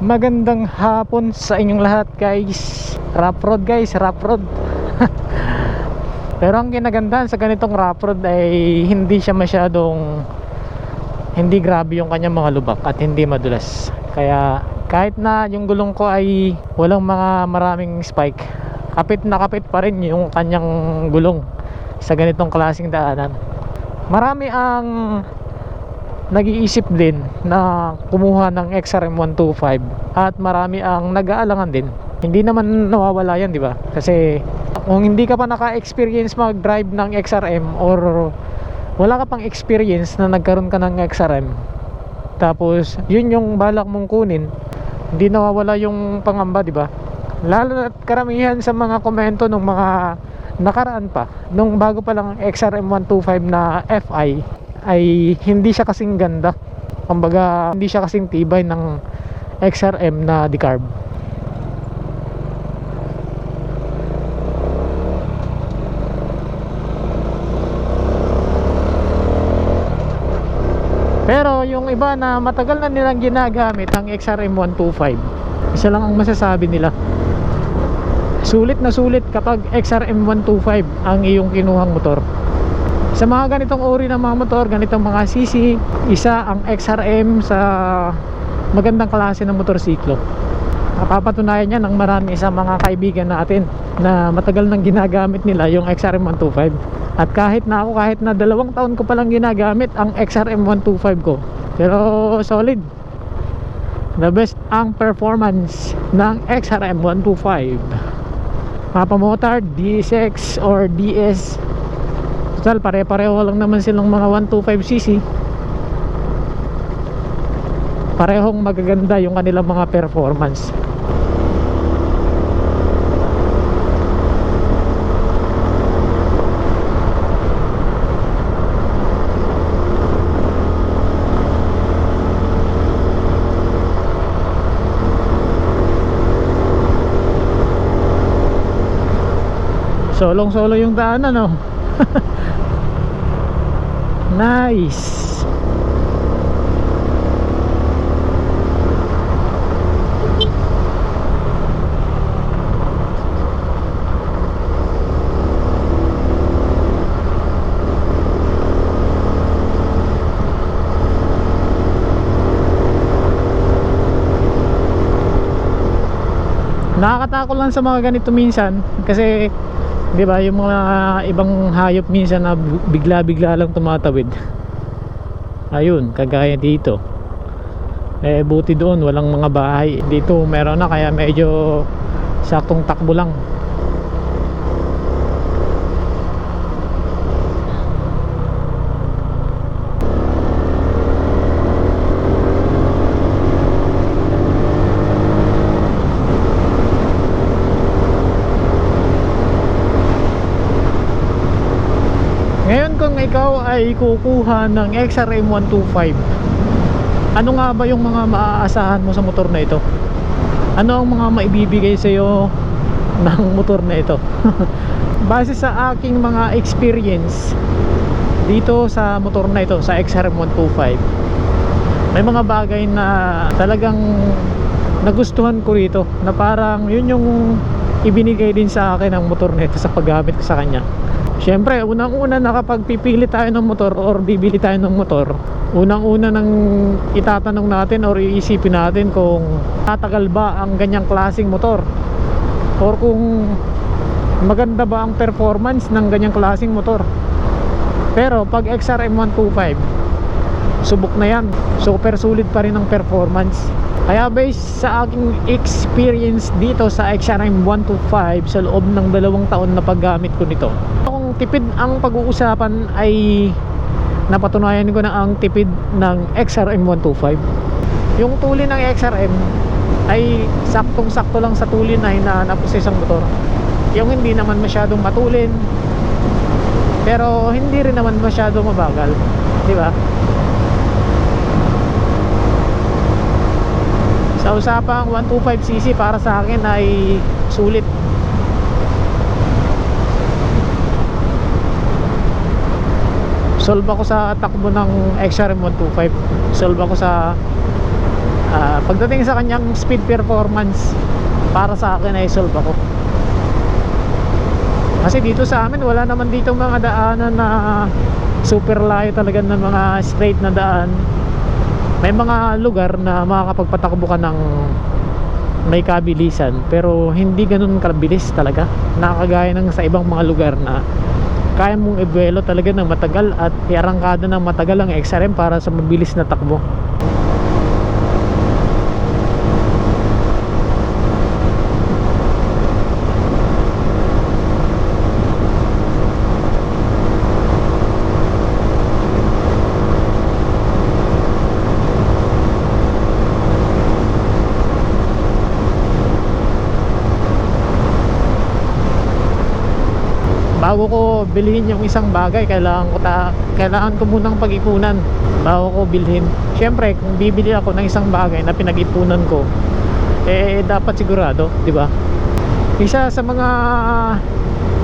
Magandang hapon sa inyong lahat guys. Rough road guys, rough road. Pero ang kinagandahan sa ganitong rough road ay hindi siya masyadong, hindi grabe yung kanyang mga lubak at hindi madulas. Kaya kahit na yung gulong ko ay walang mga maraming spike, kapit na kapit pa rin yung kanyang gulong sa ganitong klaseng daanan. Marami ang nag-iisip din na kumuha ng XRM 125 at marami ang nag-aalangan din. Hindi naman nawawala yan, di ba? Kasi kung hindi ka pa naka-experience mag-drive ng XRM or wala ka pang experience na nagkaroon ka ng XRM, tapos yun yung balak mong kunin, hindi nawawala yung pangamba, di ba? Lalo at karamihan sa mga komento ng mga nakaraan pa, nung bago pa lang XRM 125 na FI, ay hindi siya kasing ganda. Kumbaga hindi siya kasing tibay ng XRM na decarb. Pero yung iba na matagal na nilang ginagamit ang XRM 125, isa lang ang masasabi nila, sulit na sulit kapag XRM 125 ang iyong kinuhang motor. Sa mga ganitong uri ng mga motor, ganitong mga CC, isa ang XRM sa magandang klase ng motorsiklo. Napapatunayan yan ng marami sa mga kaibigan natin na matagal nang ginagamit nila yung XRM 125. At kahit na ako, kahit na 2 taon ko palang ginagamit ang XRM 125 ko, pero solid. The best ang performance ng XRM 125. Mapamotard, DSX or DS, total pare-pareho lang naman silang mga 125cc. Parehong magaganda yung kanilang mga performance. Solong-solo yung daanan, no? Nice. Nakakatakot lang sa mga ganito minsan kasi, di ba, yung mga ibang hayop minsan na bigla-bigla lang tumatawid. Ayun, kagaya dito. Buti doon walang mga bahay. Dito meron na, kaya medyo saktong takbo lang. Ngayon kung ikaw ay kukuha ng XRM 125, ano nga ba yung mga maaasahan mo sa motor na ito? Ano ang mga maibibigay sa iyo ng motor na ito? Base sa aking mga experience dito sa motor na ito, sa XRM 125, may mga bagay na talagang nagustuhan ko rito, na parang yun yung ibinigay din sa akin ng motor na ito sa paggamit ko sa kanya. Siyempre, unang-una na kapag pipili tayo ng motor or bibili tayo ng motor, unang-una nang itatanong natin or iisipin natin kung tatagal ba ang ganyang klaseng motor, or kung maganda ba ang performance ng ganyang klaseng motor. Pero pag XRM 125, subok na yan, super sulit pa rin ang performance. Kaya based sa aking experience dito sa XRM 125 sa loob ng 2 taon na paggamit ko nito, kung tipid ang pag-uusapan, ay napatunayan ko na ang tipid ng XRM 125. Yung tuli ng XRM ay saktong-sakto lang sa tuli na hinahanap ko sa isang motor. Yung hindi naman masyadong matulin, pero hindi rin naman masyadong mabagal, di ba? Sa usapang 125cc, para sa akin ay sulit. Solve ako sa takbo ng XRM 125. Solve ako sa Pagdating sa kanyang speed performance, para sa akin ay solve ako. Kasi dito sa amin wala naman dito mga daanan na super layo talaga ng mga straight na daan. May mga lugar na makakapagpatakbo ka ng may kabilisan, pero hindi ganun kabilis talaga, nakakagaya ng sa ibang mga lugar na kaya mong ibuelo talaga ng matagal at iarangkada ng matagal ang XRM para sa mabilis na takbo. Bago ko bilhin yung isang bagay, kailangan ko munang pag-ipunan bago ko bilhin. Siyempre, kung bibili ako ng isang bagay na pinag-ipunan ko, dapat sigurado, di ba? Isa sa mga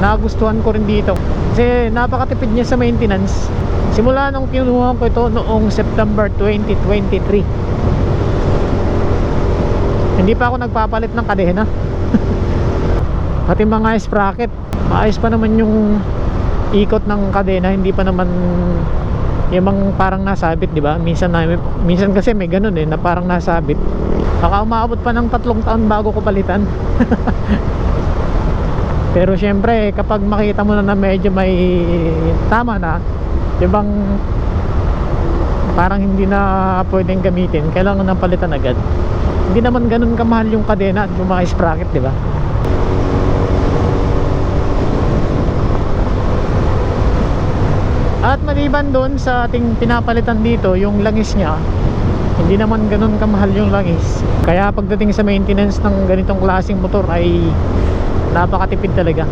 nagustuhan ko rin dito, kasi napakatipid niya sa maintenance. Simula nung kinuha ko ito noong September 2023, hindi pa ako nagpapalit ng kadena. Pati mga sprocket, maayos pa naman yung ikot ng kadena, hindi pa naman yung parang nasabit, di ba? Minsan kasi may ganun na parang nasabit. Baka umabot pa ng 3 taon bago ko palitan. Pero syempre, kapag makita mo na medyo may tama na, yung bang parang hindi na pwedeng gamitin, kailangan nang palitan agad. Hindi naman ganun kamahal yung kadena at yung mga sprocket, di ba? At maliban doon sa ating pinapalitan dito, yung langis niya, hindi naman ganun kamahal yung langis. Kaya pagdating sa maintenance ng ganitong klaseng motor ay napakatipid talaga.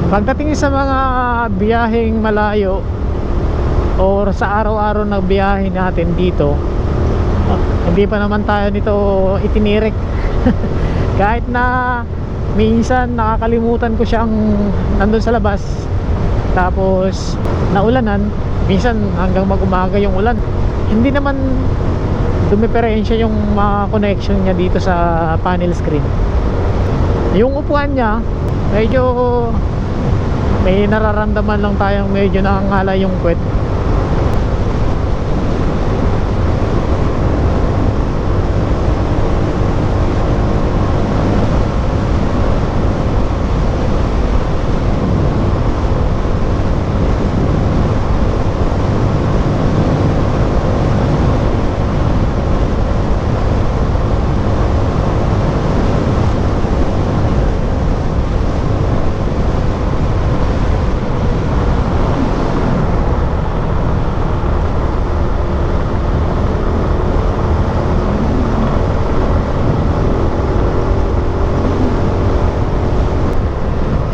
Pagdating sa mga biyaheng malayo or sa araw-araw na biyahe natin dito, hindi pa naman tayo nito itinirik. Kahit na minsan nakakalimutan ko siyang nandun sa labas, tapos naulanan, minsan hanggang mag-umaga yung ulan, hindi naman dumiperensya yung mga connection niya dito sa panel screen. Yung upuan niya, medyo may nararamdaman lang tayong medyo nakangala yung puwet.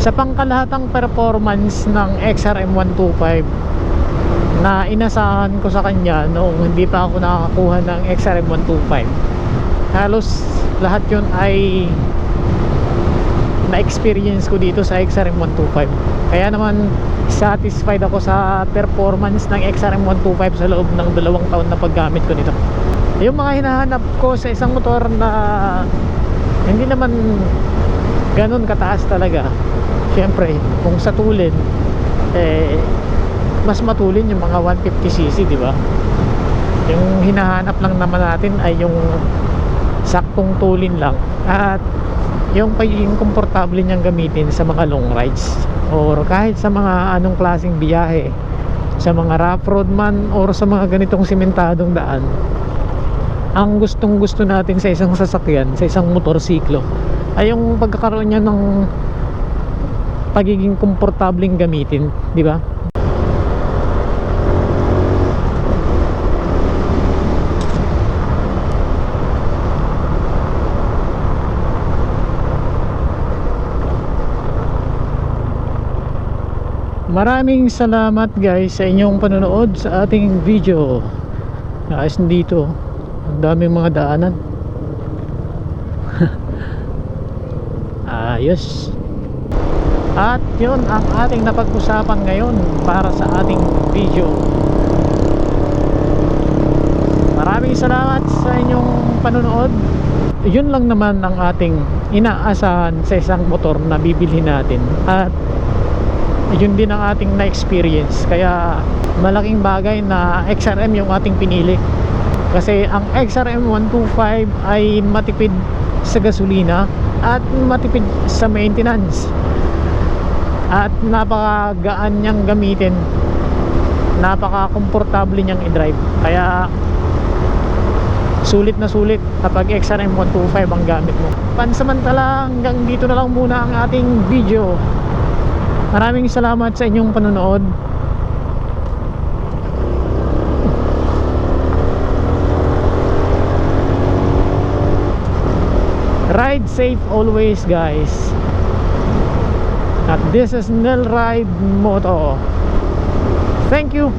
Sa pangkalahatang performance ng XRM 125 na inasahan ko sa kanya noong hindi pa ako nakakakuha ng XRM 125, halos lahat yun ay na-experience ko dito sa XRM 125. Kaya naman satisfied ako sa performance ng XRM 125 sa loob ng 2 taon na paggamit ko nito. Yung mga hinahanap ko sa isang motor na hindi naman ganun kataas talaga, syempre kung sa tulin, mas matulin yung mga 150cc, di ba? Yung hinahanap lang naman natin ay yung saktong tulin lang at yung pagiging komportable niyang gamitin sa mga long rides or kahit sa mga anong klaseng biyahe, sa mga rough road man or sa mga ganitong simentadong daan. Ang gustong gusto natin sa isang sasakyan, sa isang motorsiklo, ay yung pagkakaroon niya ng pagiging komportableng gamitin, di ba? Maraming salamat guys sa inyong panonood sa ating video. Ayos dito, ang daming mga daanan. Ayos. At yun ang ating napag-usapan ngayon para sa ating video. Maraming Maraming salamat sa inyong panonood. Yun lang naman ang ating inaasahan sa isang motor na bibili natin, at yun din ang ating na-experience. Kaya malaking bagay na XRM yung ating pinili, kasi ang XRM 125 ay matipid sa gasolina at matipid sa maintenance, at napakagaan niyang gamitin, napaka-komportable niyang i-drive. Kaya sulit na sulit kapag XRM 125 ang gamit mo. Pansamantala, hanggang dito na lang muna ang ating video. Maraming salamat sa inyong panonood. Ride safe always, guys. At this is Nel Ride Moto. Thank you.